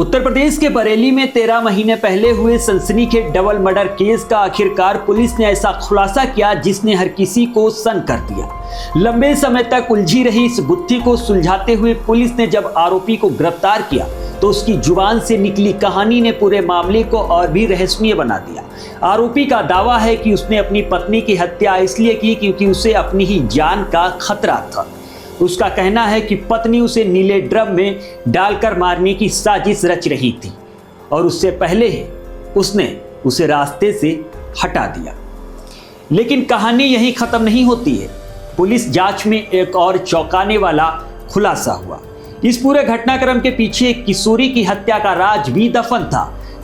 उत्तर प्रदेश के बरेली में 13 महीने पहले हुए सनसनीखेज डबल मर्डर केस का आखिरकार पुलिस ने ऐसा खुलासा किया जिसने हर किसी को सन्न कर दिया। लंबे समय तक उलझी रही इस गुत्थी को सुलझाते हुए पुलिस ने जब आरोपी को गिरफ्तार किया तो उसकी जुबान से निकली कहानी ने पूरे मामले को और भी रहस्यमय बना दिया। आरोपी का दावा है कि उसने अपनी पत्नी की हत्या इसलिए की क्योंकि उसे अपनी ही जान का खतरा था। उसका कहना है कि पत्नी उसे नीले ड्रम में डालकर मारने की साजिश रच रही थी और उससे पहले ही उसने उसे रास्ते से हटा दिया। लेकिन कहानी यहीं खत्म नहीं होती है। पुलिस जांच में एक और चौंकाने वाला खुलासा हुआ। इस पूरे घटनाक्रम के पीछे एक किशोरी की हत्या का राज भी दफन था।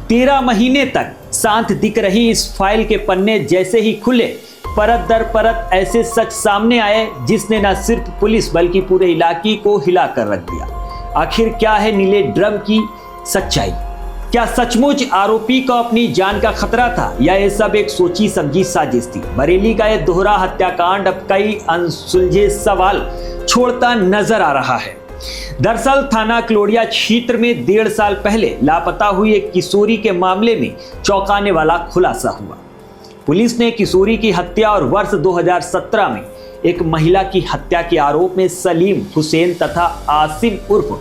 13 महीने तक शांत दिख रही इस फाइल के पन्ने जैसे ही खुले, परत दर परत ऐसे सच सामने आए जिसने न सिर्फ पुलिस बल्कि पूरे इलाके को हिला कर रख दिया। आखिर क्या है नीले ड्रम की सच्चाई? क्या सचमुच आरोपी को अपनी जान का खतरा था या ये सब एक सोची समझी साजिश थी? बरेली का यह दोहरा हत्याकांड अब कई अनसुलझे सवाल छोड़ता नजर आ रहा है। दरअसल थाना क्लोड़िया क्षेत्र में 1.5 साल पहले लापता हुई एक किशोरी के मामले में चौंकाने वाला खुलासा हुआ। पुलिस ने किशोरी की हत्या और वर्ष 2017 में एक महिला की हत्या के आरोप में सलीम हुसैन तथा आसिम उर्फ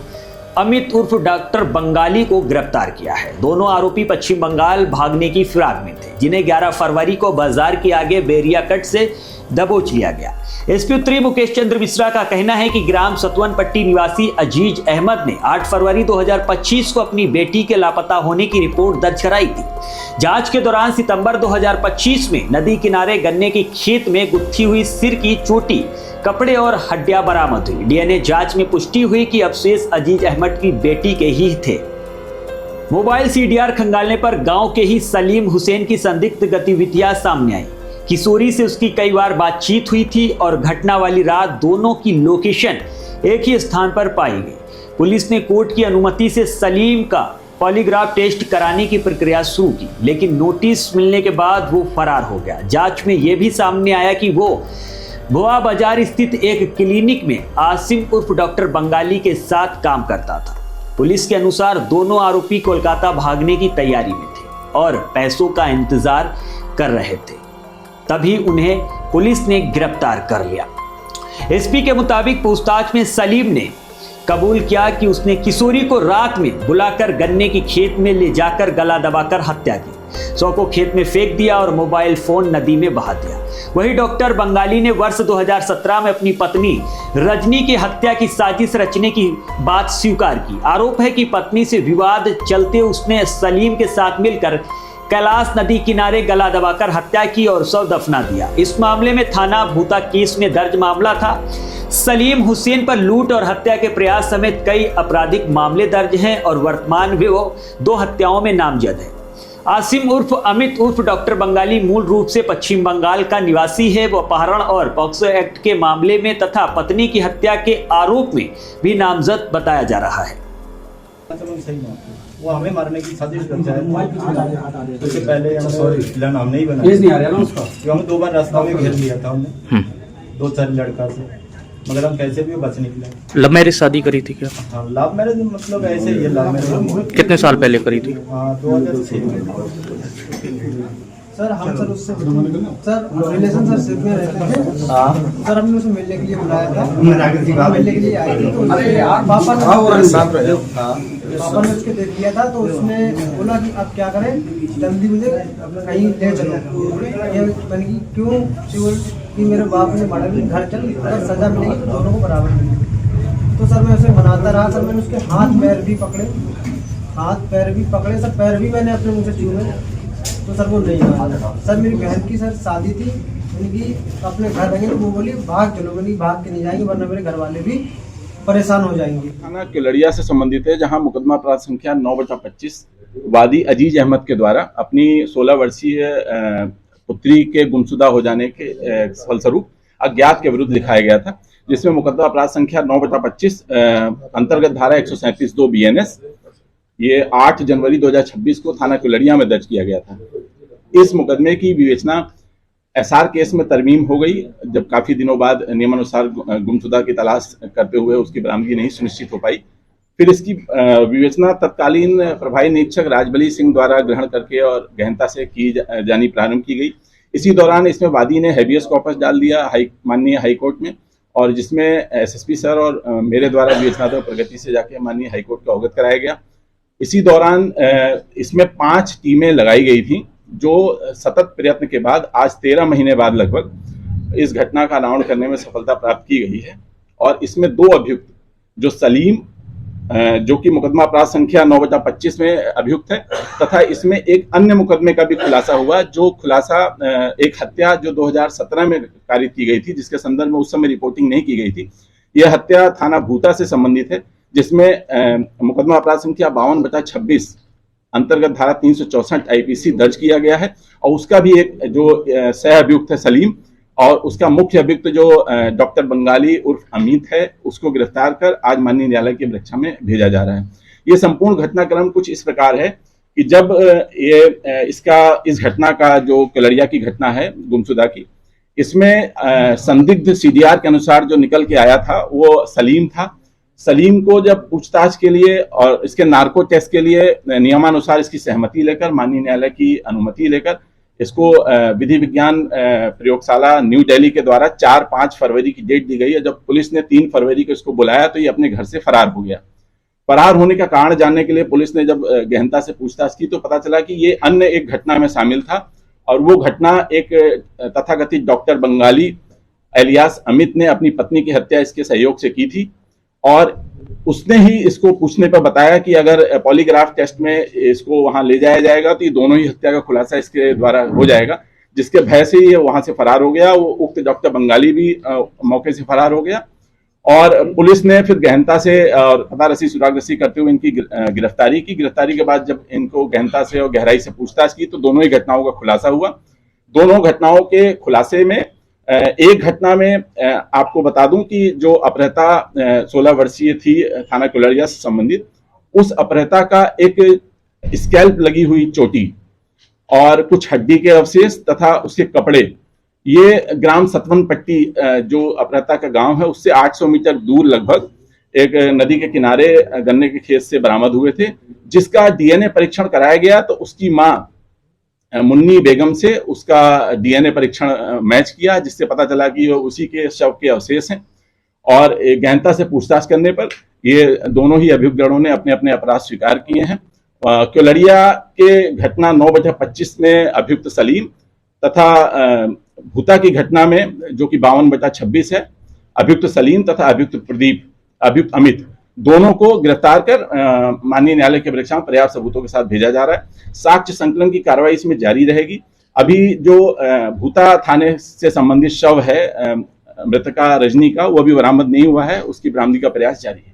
अमित उर्फ डॉक्टर बंगाली को गिरफ्तार किया है। दोनों आरोपी पश्चिम बंगाल भागने की फिराक में थे, जिन्हें 11 फरवरी को बाजार के आगे बेरिया कट से दबोच लिया गया। एसपी उत्तरी मुकेश चंद्र मिश्रा का कहना है कि ग्राम सतवन पट्टी निवासी अजीज अहमद ने 8 फरवरी 2025 को अपनी बेटी के लापता होने की रिपोर्ट दर्ज कराई थी। जांच के दौरान सितंबर 2025 में नदी किनारे गन्ने की खेत में गुत्थी हुई सिर की चोटी, कपड़े और हड्डियां बरामद हुई। डीएनए जांच में पुष्टि हुई कि अवशेष अजीज अहमद की बेटी के ही थे। मोबाइल सीडीआर खंगालने पर गांव के ही सलीम हुसैन की संदिग्ध गतिविधियां सामने आई। किशोरी से उसकी कई बार बातचीत हुई थी और घटना वाली रात दोनों की लोकेशन एक ही स्थान पर पाई गई। पुलिस ने कोर्ट की अनुमति से सलीम का पॉलीग्राफ टेस्ट कराने की प्रक्रिया शुरू की, लेकिन नोटिस मिलने के बाद वो फरार हो गया। जांच में यह भी सामने आया कि वो भोआ बाजार स्थित एक क्लिनिक में आसिम उर्फ डॉक्टर बंगाली के साथ काम करता था। पुलिस के अनुसार दोनों आरोपी कोलकाता भागने की तैयारी में थे और पैसों का इंतजार कर रहे थे, तभी उन्हें पुलिस ने गिरफ्तार कर लिया। एसपी के मुताबिक पूछताछ में सलीम ने कबूल किया कि उसने किशोरी को रात में बुलाकर गन्ने की खेत में ले जाकर गला दबाकर हत्या की, 100 को खेत में फेंक दिया और मोबाइल फोन नदी में बहा दिया। वही डॉक्टर बंगाली ने वर्ष 2017 में अपनी पत्नी रजनी की हत्या की साजिश रचने की बात स्वीकार की। आरोप है कि पत्नी से विवाद चलते उसने सलीम के साथ मिलकर कैलाश नदी किनारे गला दबाकर हत्या की और शव दफना दिया। इस मामले में थाना भूता केस में दर्ज मामला था। सलीम हुसैन पर लूट और हत्या के प्रयास समेत कई आपराधिक मामले दर्ज हैं और वर्तमान में वो 2 हत्याओं में नामजद है। आसिम उर्फ अमित उर्फ डॉक्टर बंगाली मूल रूप से पश्चिम बंगाल का निवासी है। वो अपहरण और पॉक्सो एक्ट के मामले में तथा पत्नी की हत्या के आरोप में भी नामजद बताया जा रहा है। वो हमें मारने की साजिश कर जाए उससे पहले हम सॉरी प्लान हमने ही बनाया। हम 2 बार रास्ता में घेर लिया था हमने 2-4 लड़का से, मगर हम कैसे भी बच निकले। लव मैरिज शादी करी थी क्या? हाँ, लव मैरिज मतलब ऐसे ही है। लव मैरिज कितने साल पहले करी थी? 2006 सर हम सर उससे सर रिलेशन सर सिर्फ में रहते हैं। सर हमने उसे मिलने के लिए बुलाया था, मिलने के लिए आए थे तो पापा ने उसके देख लिया था तो उसने बोला कि अब क्या करें, जल्दी मुझे कहीं ले चलो। ये मैंने कि क्यों कि मेरे बाप ने मारा, घर चल अगर सजा मिलेगी तो दोनों को बराबर मिलेगी। तो सर मैं उसे मनाता रहा। सर मैंने उसके हाथ पैर भी पकड़े सर, पैर भी मैंने अपने मुँह से छूए तो सर वो नहीं माना। सर मेरी बहन की सर शादी थी, उनकी अपने घर रहेंगे तो वो बोली भाग चलो, मैंने भाग के नहीं जाएंगे वरना मेरे घर वाले भी परेशान हो जाएंगे। थाना केलड़िया से संबंधित है, जहां मुकदमा अपराध संख्या 9/25 वादी अजीज अहमद के द्वारा अपनी 16 वर्षीय पुत्री के गुमशुदा हो जाने के फलस्वरूप अज्ञात के विरुद्ध लिखाया गया था, जिसमें मुकदमा अपराध संख्या 9/25 अंतर्गत धारा 137(2) BNS ये 8 जनवरी 2026 को थाना केलड़िया में दर्ज किया गया था। इस मुकदमे की विवेचना एसआर केस में तरमीम हो गई, जब काफी दिनों बाद नियमानुसार गुमशुदा की तलाश करते हुए उसकी बरामदगी नहीं सुनिश्चित हो पाई, फिर इसकी विवेचना तत्कालीन प्रभारी निरीक्षक राजबली सिंह द्वारा ग्रहण करके और गहनता से की जानी प्रारंभ की गई। इसी दौरान इसमें वादी ने हैबियस कॉर्पस डाल दिया माननीय हाईकोर्ट में, और जिसमें एसएसपी सर और मेरे द्वारा विवेचनात्मक प्रगति से जाके माननीय हाईकोर्ट को अवगत कराया गया। इसी दौरान इसमें 5 टीमें लगाई गई थी, जो सतत प्रयत्न के बाद आज 13 महीने बाद लगभग इस घटना का अनावरण करने में सफलता प्राप्त की गई है। और इसमें 2 अभियुक्त, जो सलीम जो कि मुकदमा अपराध संख्या 9/25 में अभियुक्त है, तथा इसमें एक अन्य मुकदमे का भी खुलासा हुआ, जो खुलासा एक हत्या जो 2017 में कारित की गई थी, जिसके संदर्भ में उस समय रिपोर्टिंग नहीं की गई थी। यह हत्या थाना भूता से संबंधित है, जिसमें मुकदमा अपराध संख्या 52/26 अंतर्गत धारा 364 आईपीसी दर्ज किया गया है। और उसका भी एक जो सह अभियुक्त है सलीम, और उसका मुख्य अभियुक्त जो डॉक्टर बंगाली उर्फ अमित है, उसको गिरफ्तार कर आज माननीय न्यायालय की वृक्षा में भेजा जा रहा है। ये संपूर्ण घटनाक्रम कुछ इस प्रकार है कि जब इस घटना का जो केलरिया की घटना है गुमशुदा की, इसमें संदिग्ध सीडीआर के अनुसार जो निकल के आया था वो सलीम था। सलीम को जब पूछताछ के लिए और इसके नार्को टेस्ट के लिए नियमानुसार इसकी सहमति लेकर, माननीय न्यायालय की अनुमति लेकर, इसको विधि विज्ञान प्रयोगशाला न्यू दिल्ली के द्वारा 4-5 फरवरी की डेट दी गई है। जब पुलिस ने 3 फरवरी को इसको बुलाया तो ये अपने घर से फरार हो गया। फरार होने का कारण जानने के लिए पुलिस ने जब गहनता से पूछताछ की तो पता चला कि ये अन्य एक घटना में शामिल था, और वो घटना एक तथाकथित डॉक्टर बंगाली एलियास अमित ने अपनी पत्नी की हत्या इसके सहयोग से की थी। और उसने ही इसको पूछने पर बताया कि अगर पॉलीग्राफ टेस्ट में इसको वहां ले जाया जाएगा तो ये दोनों ही हत्या का खुलासा इसके द्वारा हो जाएगा, जिसके भय से ये वहां से फरार हो गया। वो उक्त डॉक्टर बंगाली भी मौके से फरार हो गया, और पुलिस ने फिर गहनता से और पता रसी सुराग रसी करते हुए इनकी गिरफ्तारी की। गिरफ्तारी के बाद जब इनको गहनता से और गहराई से पूछताछ की तो दोनों ही घटनाओं का खुलासा हुआ। दोनों घटनाओं के खुलासे में एक घटना में आपको बता दूं कि जो अपहृता 16 वर्षीय थी थाना केलरिया से संबंधित, उस अपहृता का एक स्कैल्प लगी हुई चोटी और कुछ हड्डी के अवशेष तथा उसके कपड़े, ये ग्राम सतवनपट्टी जो अपहृता का गांव है उससे 800 मीटर दूर लगभग एक नदी के किनारे गन्ने के खेत से बरामद हुए थे, जिसका डीएनए परीक्षण कराया गया तो उसकी मां मुन्नी बेगम से उसका डीएनए परीक्षण मैच किया, जिससे पता चला कि उसी के शव के अवशेष हैं। और गहनता से पूछताछ करने पर ये दोनों ही अभियुक्तगणों ने अपने अपने अपराध स्वीकार किए हैं। केलरिया के घटना 9/25 में अभियुक्त सलीम तथा भूता की घटना में जो कि 52/26 है, अभियुक्त सलीम तथा अभियुक्त अमित दोनों को गिरफ्तार कर माननीय न्यायालय के वृक्षा में पर्याप्त सबूतों के साथ भेजा जा रहा है। साक्ष्य संकलन की कार्रवाई इसमें जारी रहेगी। अभी जो भूता थाने से संबंधित शव है मृतका रजनी का, वो अभी बरामद नहीं हुआ है, उसकी बरामदगी का प्रयास जारी है।